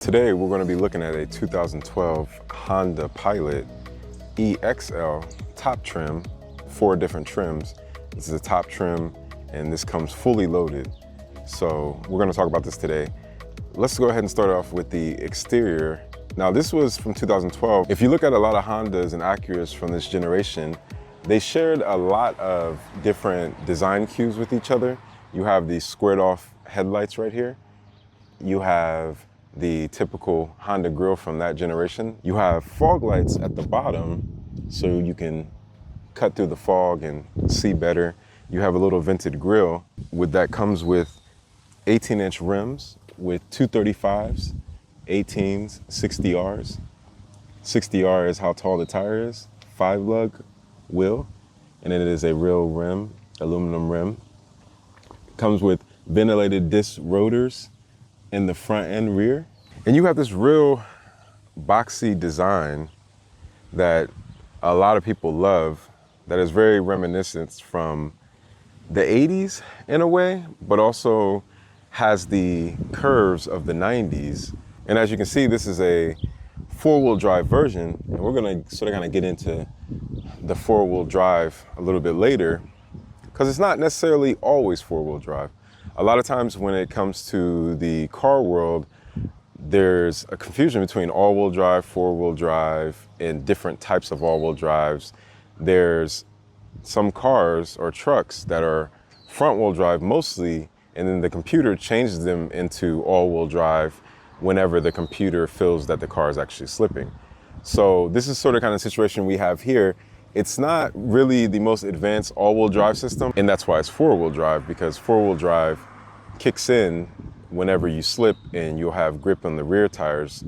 Today we're going to be looking at a 2012 Honda Pilot EXL top trim, 4 different trims. This is a top trim and this comes fully loaded. So we're going to talk about this today. Let's go ahead and start off with the exterior. Now this was from 2012. If you look at a lot of Hondas and Acuras from this generation, they shared a lot of different design cues with each other. You have these squared off headlights right here. You have the typical Honda grille from that generation. You have fog lights at the bottom so you can cut through the fog and see better. You have a little vented grille that comes with 18-inch rims with 235s, 18s, 60Rs. 60R is how tall the tire is, 5-lug wheel, and it is a real rim, aluminum rim. Comes with ventilated disc rotors in the front and rear. And you have this real boxy design that a lot of people love that is very reminiscent from the 80s in a way, but also has the curves of the 90s. And as you can see, this is a 4-wheel drive version, and we're gonna sort of kind of get into the 4-wheel drive a little bit later, because it's not necessarily always 4-wheel drive. A lot of times when it comes to the car world, there's a confusion between all-wheel drive, 4-wheel drive, and different types of all-wheel drives. There's some cars or trucks that are front-wheel drive mostly, and then the computer changes them into all-wheel drive whenever the computer feels that the car is actually slipping. So this is sort of kind of situation we have here. It's not really the most advanced all-wheel drive system, and that's why it's 4-wheel drive, because 4-wheel drive kicks in whenever you slip and you'll have grip on the rear tires.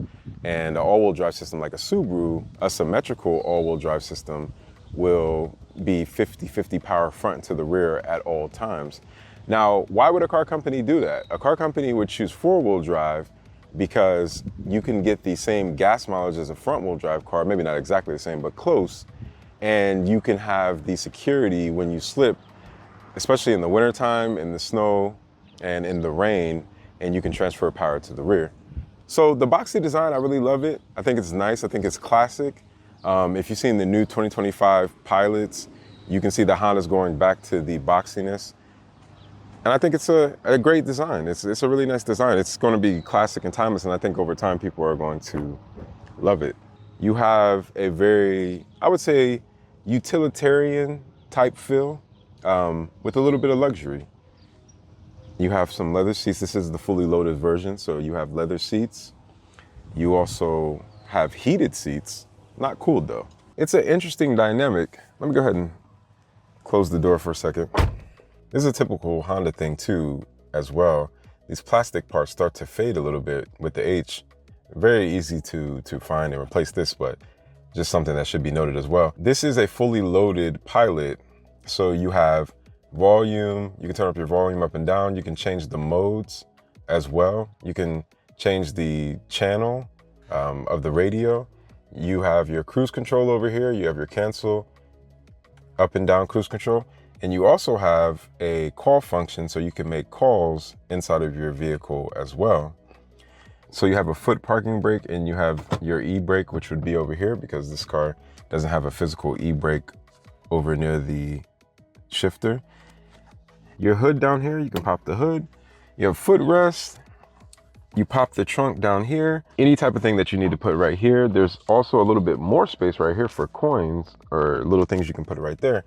And an all-wheel drive system like a Subaru, a symmetrical all-wheel drive system, will be 50-50 power front to the rear at all times. Now, why would a car company do that? A car company would choose 4-wheel drive because you can get the same gas mileage as a front-wheel drive car, maybe not exactly the same, but close. And you can have the security when you slip, especially in the wintertime, in the snow, and in the rain, and you can transfer power to the rear. So the boxy design, I really love it. I think it's nice, I think it's classic. If you've seen the new 2025 Pilots, you can see the Honda's going back to the boxiness. And I think it's a great design. It's a really nice design. It's going to be classic and timeless, and I think over time people are going to love it. You have a very, I would say, utilitarian type feel with a little bit of luxury. You have some leather seats. This is the fully loaded version, so you have leather seats. You also have heated seats, not cooled though. It's an interesting dynamic. Let me go ahead and close the door for a second. This is a typical Honda thing too, as well. These plastic parts start to fade a little bit with the H. Very easy to find and replace this, but just something that should be noted as well. This is a fully loaded Pilot, so you have volume. You can turn up your volume up and down. You can change the modes as well. You can change the channel of the radio. You have your cruise control over here. You have your cancel, up and down cruise control. And you also have a call function, so you can make calls inside of your vehicle as well. So you have a foot parking brake, and you have your e-brake, which would be over here because this car doesn't have a physical e-brake over near the shifter. Your hood down here, you can pop the hood. You have footrest. You pop the trunk down here. Any type of thing that you need to put right here. There's also a little bit more space right here for coins or little things you can put right there.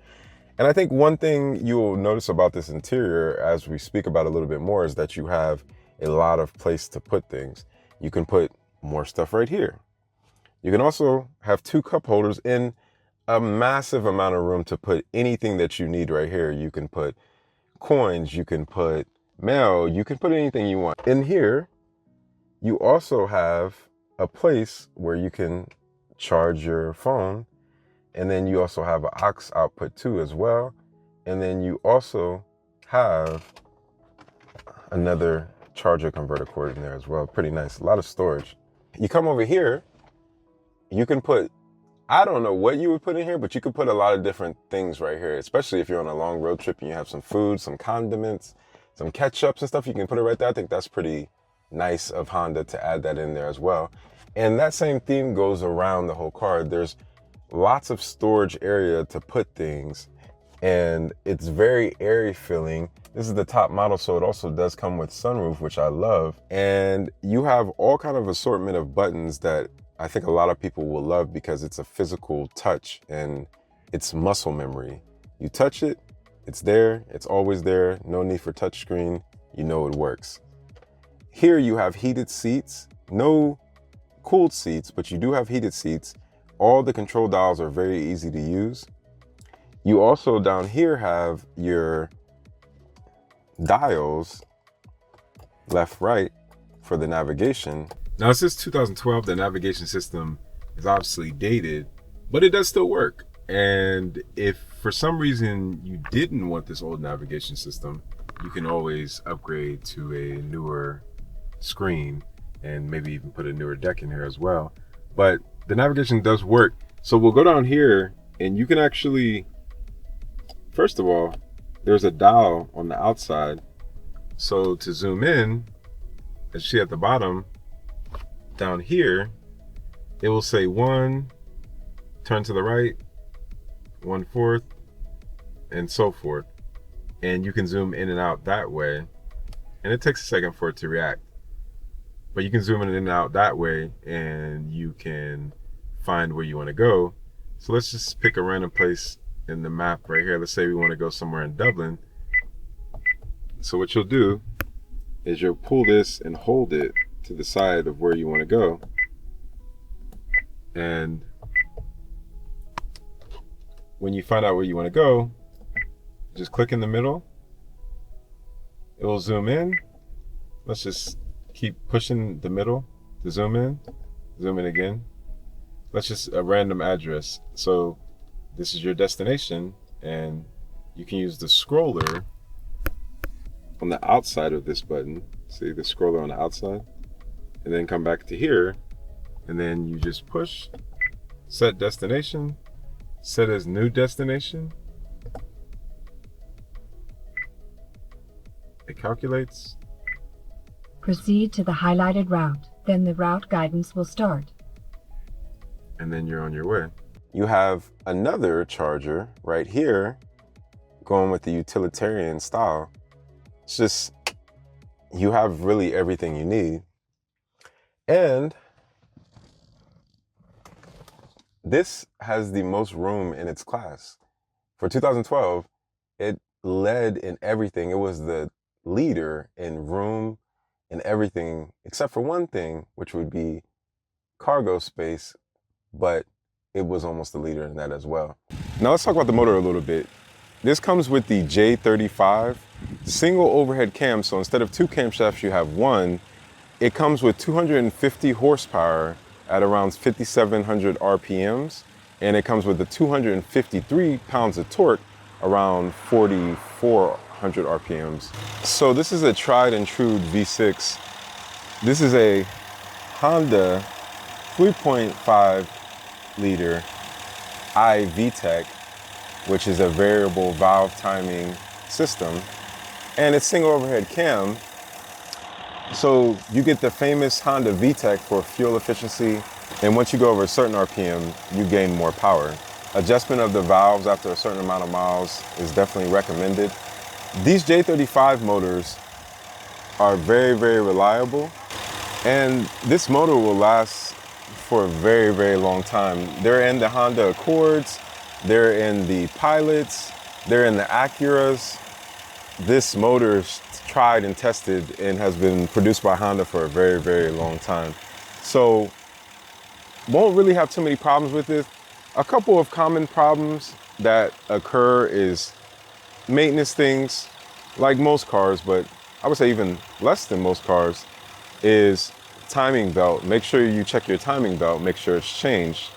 And I think one thing you'll notice about this interior as we speak about it a little bit more is that you have a lot of place to put things. You can put more stuff right here. You can also have 2 cup holders in a massive amount of room to put anything that you need right here. You can put coins, you can put mail, you can put anything you want. In here, you also have a place where you can charge your phone. And then you also have an aux output too as well. And then you also have another charger converter cord in there as well. Pretty nice, a lot of storage. You come over here, you can put, I don't know what you would put in here, but you could put a lot of different things right here, especially if you're on a long road trip and you have some food, some condiments, some ketchups and stuff, you can put it right there. I think that's pretty nice of Honda to add that in there as well. And that same theme goes around the whole car. There's lots of storage area to put things, and it's very airy feeling. This is the top model, so it also does come with sunroof, which I love. And you have all kind of assortment of buttons that I think a lot of people will love because it's a physical touch and it's muscle memory. You touch it, it's there, it's always there, no need for touchscreen, you know it works. Here you have heated seats, no cooled seats, but you do have heated seats. All the control dials are very easy to use. You also down here have your dials, left, right, for the navigation. Now it says 2012, the navigation system is obviously dated, but it does still work. And if for some reason you didn't want this old navigation system, you can always upgrade to a newer screen and maybe even put a newer deck in here as well. But the navigation does work. So we'll go down here and you can actually, first of all, there's a dial on the outside. So to zoom in, as you see at the bottom, down here, it will say 1, turn to the right, 1/4, and so forth. And you can zoom in and out that way. And it takes a second for it to react. But you can zoom in and out that way and you can find where you want to go. So let's just pick a random place in the map right here. Let's say we want to go somewhere in Dublin. So what you'll do is you'll pull this and hold it to the side of where you want to go. And when you find out where you want to go, just click in the middle. It will zoom in. Let's just keep pushing the middle to zoom in again. Let's just a random address. So this is your destination, and you can use the scroller on the outside of this button. See the scroller on the outside? And then come back to here, and then you just push, set destination, set as new destination. It calculates. Proceed to the highlighted route, then the route guidance will start. And then you're on your way. You have another charger right here going with the utilitarian style. It's just, you have really everything you need. And this has the most room in its class. For 2012, it led in everything. It was the leader in room and everything, except for one thing, which would be cargo space, but it was almost the leader in that as well. Now let's talk about the motor a little bit. This comes with the J35 single overhead cam. So instead of 2 camshafts, you have 1. It comes with 250 horsepower at around 5,700 RPMs. And it comes with the 253 pounds of torque around 4,400 RPMs. So this is a tried and true V6. This is a Honda 3.5 liter i-VTEC, which is a variable valve timing system. And it's single overhead cam. So you get the famous Honda VTEC for fuel efficiency. And once you go over a certain RPM, you gain more power. Adjustment of the valves after a certain amount of miles is definitely recommended. These J35 motors are very, very reliable. And this motor will last for a very, very long time. They're in the Honda Accords, they're in the Pilots, they're in the Acuras. This motor is tried and tested and has been produced by Honda for a very, very long time. So won't really have too many problems with it. A couple of common problems that occur is maintenance things, like most cars, but I would say even less than most cars, is timing belt. Make sure you check your timing belt, make sure it's changed.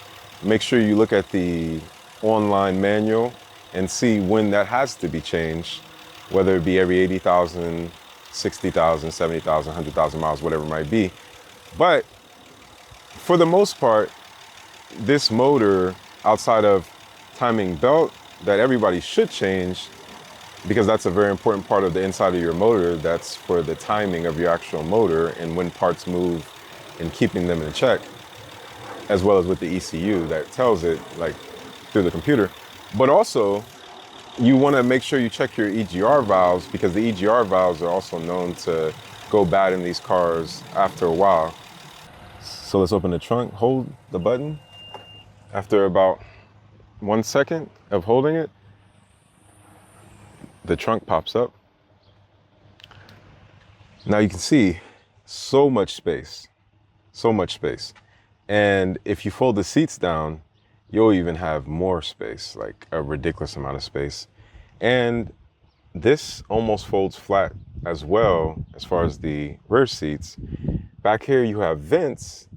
Make sure you look at the online manual and see when that has to be changed, whether it be every 80,000, 60,000, 70,000, 100,000 miles, whatever it might be. But for the most part, this motor, outside of timing belt that everybody should change, because that's a very important part of the inside of your motor. That's for the timing of your actual motor and when parts move and keeping them in check, as well as with the ECU that tells it like through the computer. But also you want to make sure you check your EGR valves, because the EGR valves are also known to go bad in these cars after a while. So let's open the trunk, hold the button. After about 1 second of holding it, the trunk pops up. Now you can see so much space, so much space. And if you fold the seats down, you'll even have more space, like a ridiculous amount of space. And this almost folds flat as well as far as the rear seats. Back here you have vents,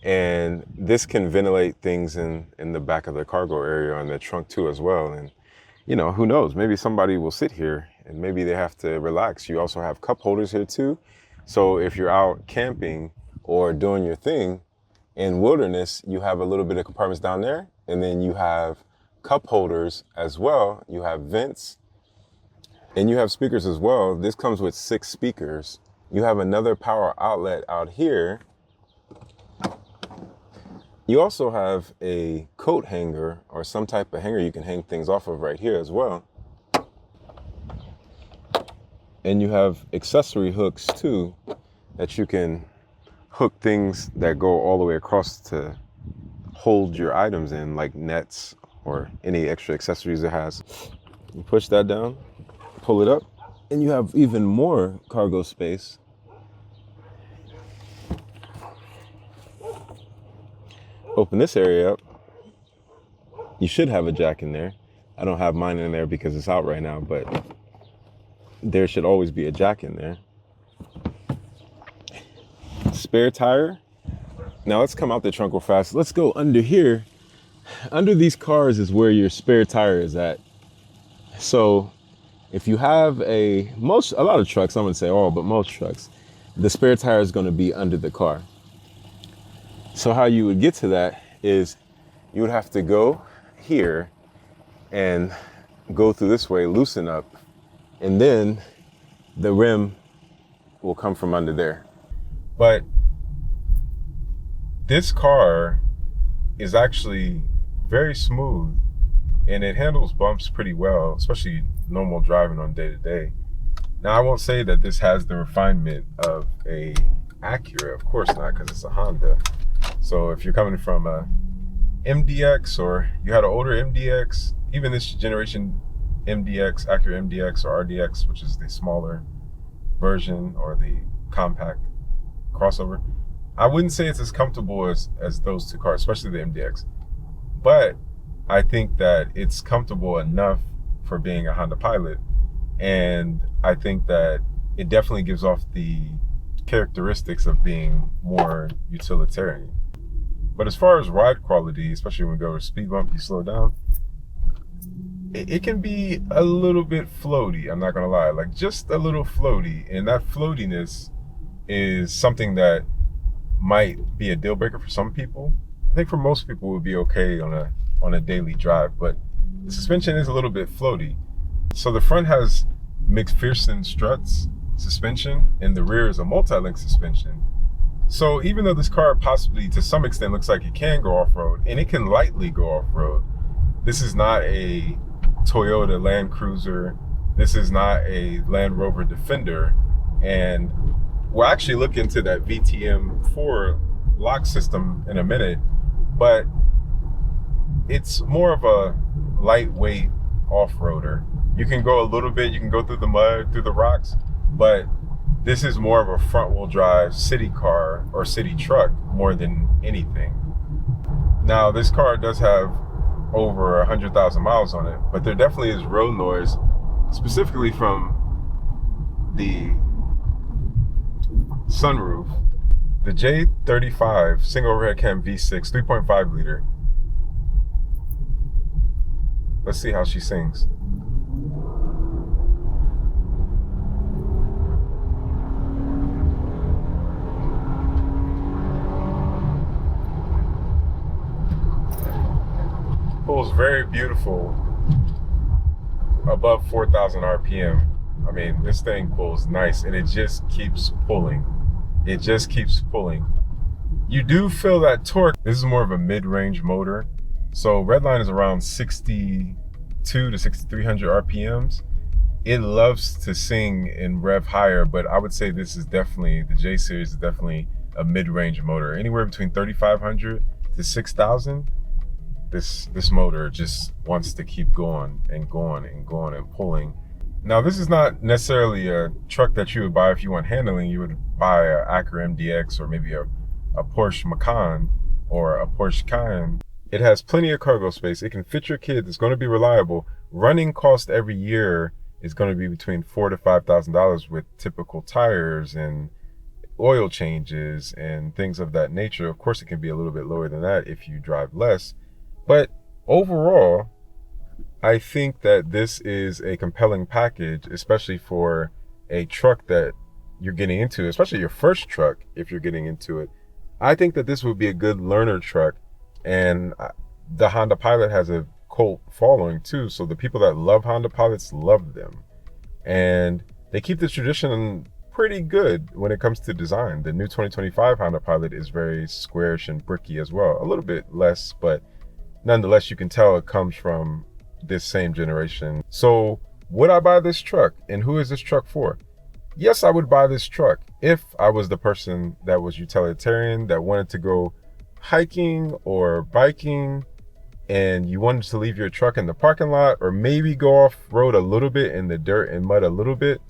and this can ventilate things in the back of the cargo area on the trunk too as well. And you know, who knows, maybe somebody will sit here and maybe they have to relax. You also have cup holders here too. So if you're out camping or doing your thing in wilderness, you have a little bit of compartments down there, and then you have cup holders as well. You have vents, and you have speakers as well. This comes with 6 speakers. You have another power outlet out here. You also have a coat hanger or some type of hanger you can hang things off of right here as well. And you have accessory hooks too that you can hook things that go all the way across to hold your items in, like nets or any extra accessories it has. You push that down, pull it up, and you have even more cargo space. Open this area up. You should have a jack in there. I don't have mine in there because it's out right now, but there should always be a jack in there. Spare tire. Now let's come out the trunk real fast. Let's go under here. Under these cars is where your spare tire is at. So if you have a lot of trucks, I'm gonna say all, but most trucks, the spare tire is gonna be under the car. So how you would get to that is you would have to go here and go through this way, loosen up, and then the rim will come from under there. But this car is actually very smooth and it handles bumps pretty well, especially normal driving on day to day. Now, I won't say that this has the refinement of a Acura, of course not, because it's a Honda. So if you're coming from a MDX, or you had an older MDX, even this generation MDX, Acura MDX or RDX, which is the smaller version or the compact crossover, I wouldn't say it's as comfortable as those two cars, especially the MDX. But I think that it's comfortable enough for being a Honda Pilot. And I think that it definitely gives off the characteristics of being more utilitarian. But as far as ride quality, especially when you go to a speed bump, you slow down, it can be a little bit floaty, I'm not gonna lie, like just a little floaty. And that floatiness is something that might be a deal breaker for some people. I think for most people it would be okay on a daily drive, but the suspension is a little bit floaty. So the front has McPherson struts suspension, and the rear is a multi-link suspension. So even though this car possibly to some extent looks like it can go off-road, and it can lightly go off-road, this is not a Toyota Land Cruiser, this is not a Land Rover Defender, and we'll actually look into that VTM4 lock system in a minute, but it's more of a lightweight off-roader. You can go a little bit, you can go through the mud, through the rocks, but this is more of a front-wheel drive city car or city truck more than anything. Now, this car does have over 100,000 miles on it, but there definitely is road noise, specifically from the sunroof. The J35 single overhead cam V6 3.5 liter. Let's see how she sings. Pulls very beautiful above 4,000 RPM. I mean, this thing pulls nice, and it just keeps pulling. It just keeps pulling. You do feel that torque. This is more of a mid-range motor. So Redline is around 62 to 6,300 RPMs. It loves to sing and rev higher, but I would say this is definitely, the J series is definitely a mid-range motor. Anywhere between 3,500 to 6,000. This motor just wants to keep going and going and going and pulling. Now, this is not necessarily a truck that you would buy if you want handling. You would buy a Acura MDX or maybe a Porsche Macan or a Porsche Cayenne. It has plenty of cargo space. It can fit your kids. It's going to be reliable. Running cost every year is going to be between $4,000 to $5,000 with typical tires and oil changes and things of that nature. Of course, it can be a little bit lower than that if you drive less. But overall, I think that this is a compelling package, especially for a truck that you're getting into, especially your first truck if you're getting into it. I think that this would be a good learner truck, and the Honda Pilot has a cult following too, so the people that love Honda Pilots love them. And they keep this tradition pretty good when it comes to design. The new 2025 Honda Pilot is very squarish and bricky as well, a little bit less, but nonetheless, you can tell it comes from this same generation. So would I buy this truck, and who is this truck for? Yes, I would buy this truck if I was the person that was utilitarian, that wanted to go hiking or biking, and you wanted to leave your truck in the parking lot or maybe go off-road a little bit in the dirt and mud a little bit.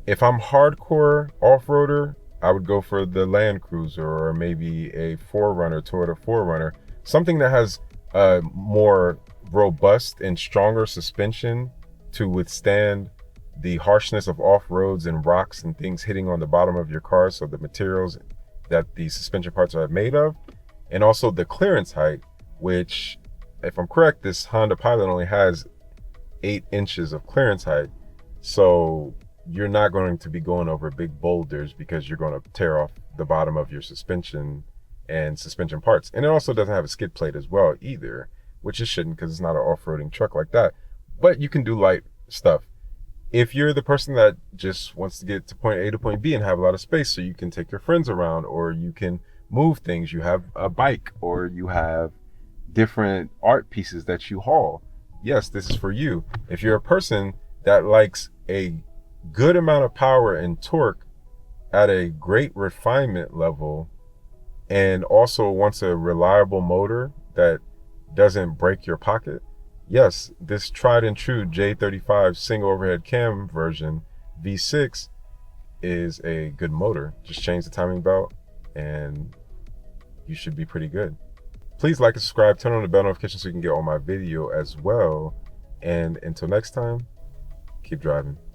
If I'm hardcore off-roader, I would go for the Land Cruiser or maybe a 4Runner, Toyota 4Runner, something that has a more robust and stronger suspension to withstand the harshness of off-roads and rocks and things hitting on the bottom of your car, so the materials that the suspension parts are made of, and also the clearance height, which, if I'm correct, this Honda Pilot only has 8 inches of clearance height, so you're not going to be going over big boulders because you're going to tear off the bottom of your suspension and suspension parts. And it also doesn't have a skid plate as well either, which it shouldn't because it's not an off-roading truck like that. But you can do light stuff. If you're the person that just wants to get to point A to point B and have a lot of space so you can take your friends around, or you can move things, you have a bike, or you have different art pieces that you haul, yes, this is for you. If you're a person that likes a good amount of power and torque at a great refinement level, and also wants a reliable motor that doesn't break your pocket, yes, this tried and true J35 single overhead cam version V6 is a good motor. Just change the timing belt and you should be pretty good. Please like and subscribe, turn on the bell notification so you can get all my video as well. And until next time, keep driving.